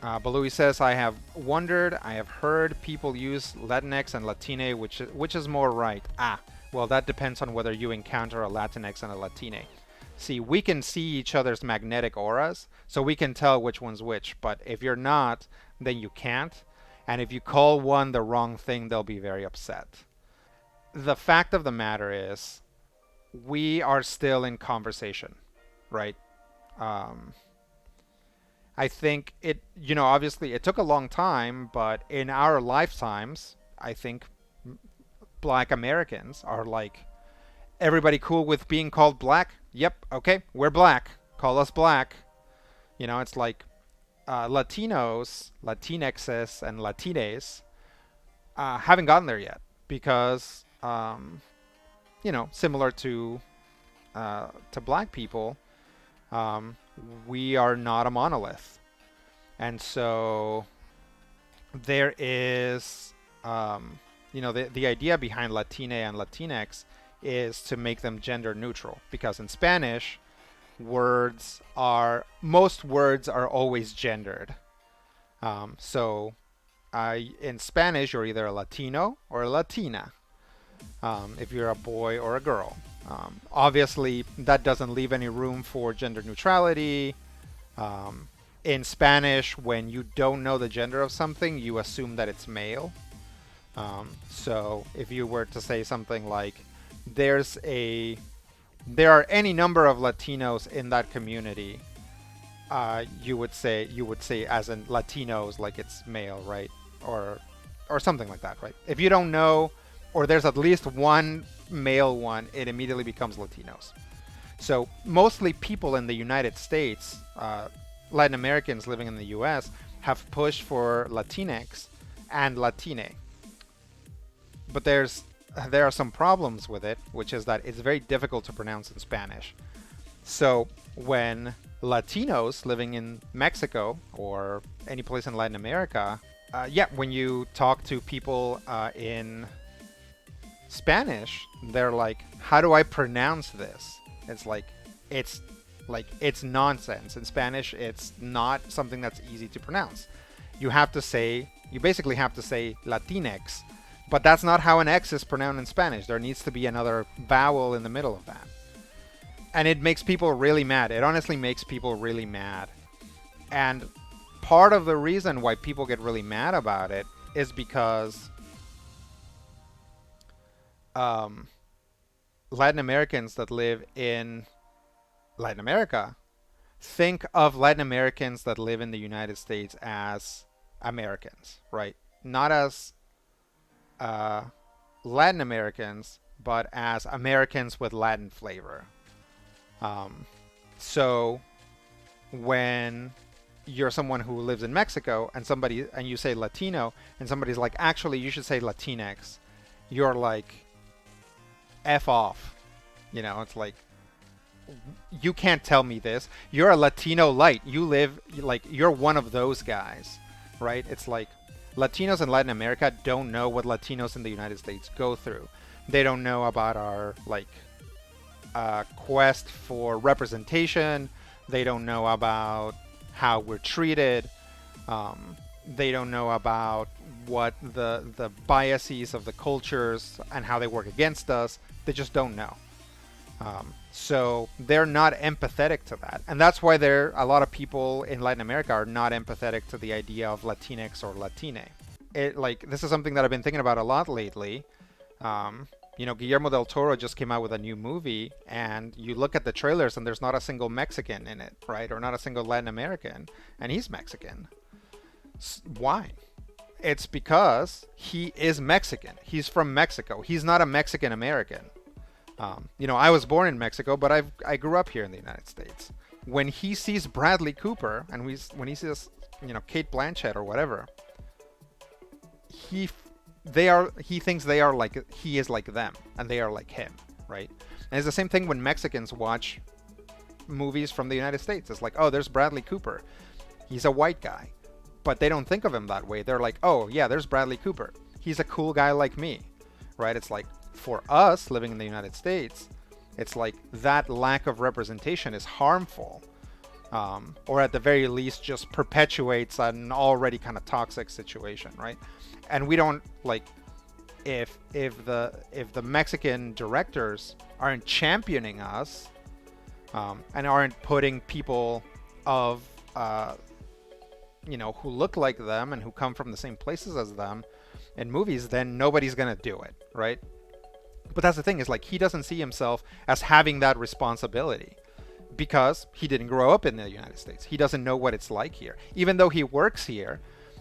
Balui says, I have wondered, I have heard people use Latinx and Latine, which is more right? Ah, well, that depends on whether you encounter a Latinx and a Latine. See, we can see each other's magnetic auras, so we can tell which one's which, but if you're not, then you can't. And if you call one the wrong thing, they'll be very upset. The fact of the matter is, we are still in conversation, right? Um, I think obviously it took a long time, but in our lifetimes, I think black Americans are like, everybody cool with being called black? Yep, okay, we're black. Call us black. It's like Latinos, Latinxes, and Latines haven't gotten there yet because, similar to black people, um, we are not a monolith. And so there is, the idea behind Latine and Latinx is to make them gender neutral because in Spanish, most words are always gendered. In Spanish, you're either a Latino or a Latina if you're a boy or a girl. Obviously, that doesn't leave any room for gender neutrality. Um, in Spanish, when you don't know the gender of something, you assume that it's male. So if you were to say something like, "There's a there are any number of Latinos in that community," you would say as in Latinos, like it's male, right? Or something like that, right? If you don't know, or there's at least one male one, it immediately becomes Latinos. So mostly people in the United States, Latin Americans living in the U.S., have pushed for Latinx and Latine. But there are some problems with it, which is that it's very difficult to pronounce in Spanish. So when Latinos living in Mexico or any place in Latin America, when you talk to people in Spanish, they're like, "How do I pronounce this?" It's like it's it's nonsense. In Spanish, it's not something that's easy to pronounce. You basically have to say Latinx, but that's not how an X is pronounced in Spanish. There needs to be another vowel in the middle of that. And it makes people really mad. It honestly makes people really mad. And part of the reason why people get really mad about it is because um, Latin Americans that live in Latin America think of Latin Americans that live in the United States as Americans, right? Not as uh, Latin Americans, but as Americans with Latin flavor. Um, so when you're someone who lives in Mexico and you say Latino and somebody's like, actually you should say Latinx, you're like, F off. It's like, you can't tell me this. You're a Latino light. You're one of those guys, right? It's like Latinos in Latin America don't know what Latinos in the United States go through. They don't know about our quest for representation. They don't know about how we're treated. They don't know about what the biases of the cultures and how they work against us. They just don't know. So they're not empathetic to that. And that's why a lot of people in Latin America are not empathetic to the idea of Latinx or Latine. This is something that I've been thinking about a lot lately. Guillermo del Toro just came out with a new movie, and you look at the trailers and there's not a single Mexican in it, right? Or not a single Latin American, and he's Mexican. Why? It's because he is Mexican. He's from Mexico. He's not a Mexican American. I was born in Mexico, but I grew up here in the United States. When he sees Bradley Cooper and when he sees Kate Blanchett or whatever, he thinks he is like them and they are like him, right? And it's the same thing when Mexicans watch movies from the United States. It's like, oh, there's Bradley Cooper. He's a white guy. But they don't think of him that way. They're like, oh, yeah, there's Bradley Cooper. He's a cool guy like me, right? It's like, for us living in the United States, it's like that lack of representation is harmful. or at the very least just perpetuates an already kind of toxic situation, right? And we don't like if the Mexican directors aren't championing us, and aren't putting people of who look like them and who come from the same places as them in movies, then nobody's gonna do it, right? But that's the thing, is like he doesn't see himself as having that responsibility because he didn't grow up in the United States. He doesn't know what it's like here. Even though he works here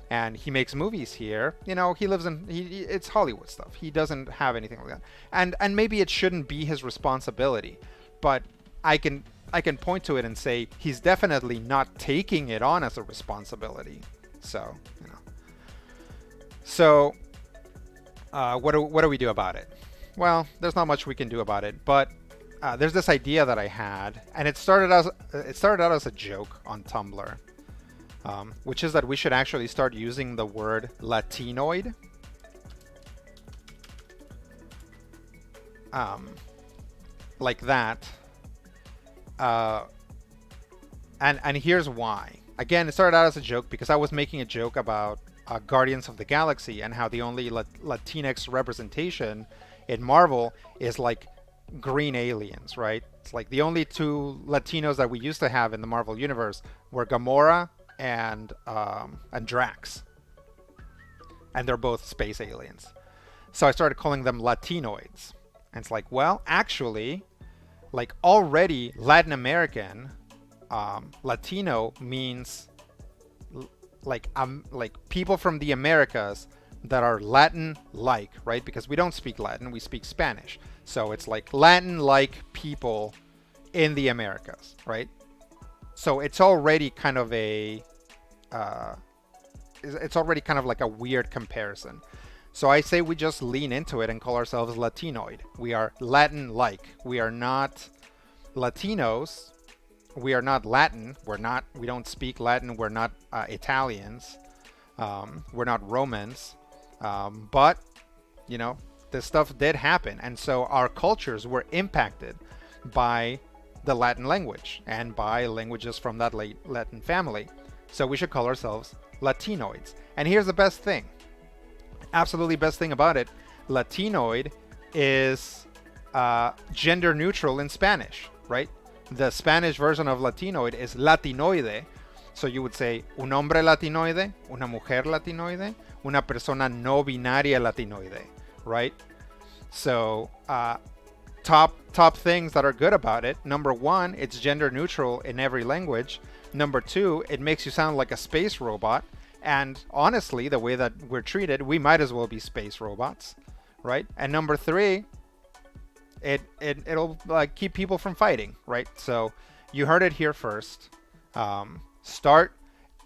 and he makes movies here, he lives in it's Hollywood stuff. He doesn't have anything like that. And maybe it shouldn't be his responsibility, but I can point to it and say he's definitely not taking it on as a responsibility. So, So, what do we do about it? Well, there's not much we can do about it, but there's this idea that I had, and it started out as a joke on Tumblr, which is that we should actually start using the word Latinoid. Like that. And here's why. Again, it started out as a joke because I was making a joke about Guardians of the Galaxy and how the only Latinx representation in Marvel is like green aliens, right? It's like the only two Latinos that we used to have in the Marvel universe were Gamora and Drax, and they're both space aliens. So I started calling them Latinoids, and it's like, well, actually, like already Latin American, Latino means like people from the Americas that are Latin-like, right? Because we don't speak Latin, we speak Spanish. So it's like Latin-like people in the Americas, right? So it's already kind of like a weird comparison. So I say we just lean into it and call ourselves Latinoid. We are Latin-like. We are not Latinos. We are not Latin. We don't speak Latin. We're not Italians. We're not Romans. But, this stuff did happen. And so our cultures were impacted by the Latin language and by languages from that Latin family. So we should call ourselves Latinoids. And here's the best thing. Absolutely best thing about it. Latinoid is gender neutral in Spanish, right? The Spanish version of Latinoid is Latinoide. So you would say un hombre latinoide, una mujer latinoide, una persona no binaria latinoide, right? So top things that are good about it. Number one, it's gender neutral in every language. Number two, it makes you sound like a space robot. And honestly, the way that we're treated, we might as well be space robots, right? And number three, it'll keep people from fighting, right? So you heard it here first. Start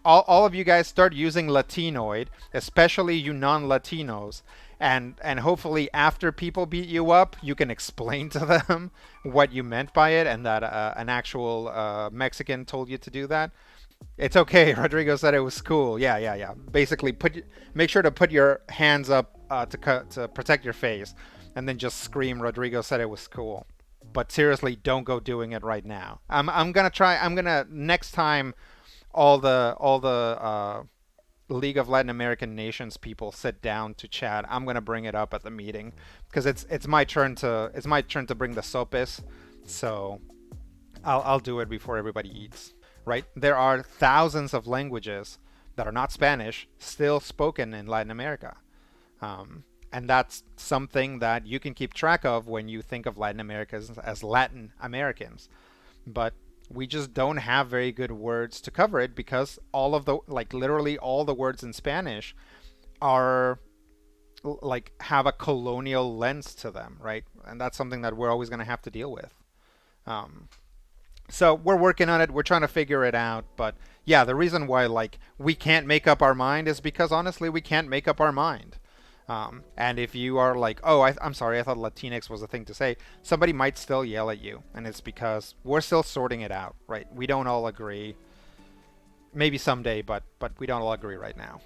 all of you guys start using Latinoid, especially you non-Latinos, and hopefully after people beat you up, you can explain to them what you meant by it and that an actual Mexican told you to do that. It's okay. Rodrigo said it was cool. Yeah. Basically, make sure to put your hands up to protect your face, and then just scream, Rodrigo said it was cool. But seriously, don't go doing it right now. I'm gonna next time all the League of Latin American Nations people sit down to chat, I'm gonna bring it up at the meeting because it's my turn to bring the sopes. So I'll do it before everybody eats. Right? There are thousands of languages that are not Spanish still spoken in Latin America. And that's something that you can keep track of when you think of Latin Americans as Latin Americans. But we just don't have very good words to cover it because literally all the words in Spanish are have a colonial lens to them, right? And that's something that we're always going to have to deal with. So we're working on it. We're trying to figure it out. But yeah, the reason why we can't make up our mind is because honestly, we can't make up our mind. And if you are like, oh, I'm sorry, I thought Latinx was a thing to say, somebody might still yell at you. And it's because we're still sorting it out, right? We don't all agree. Maybe someday, but we don't all agree right now.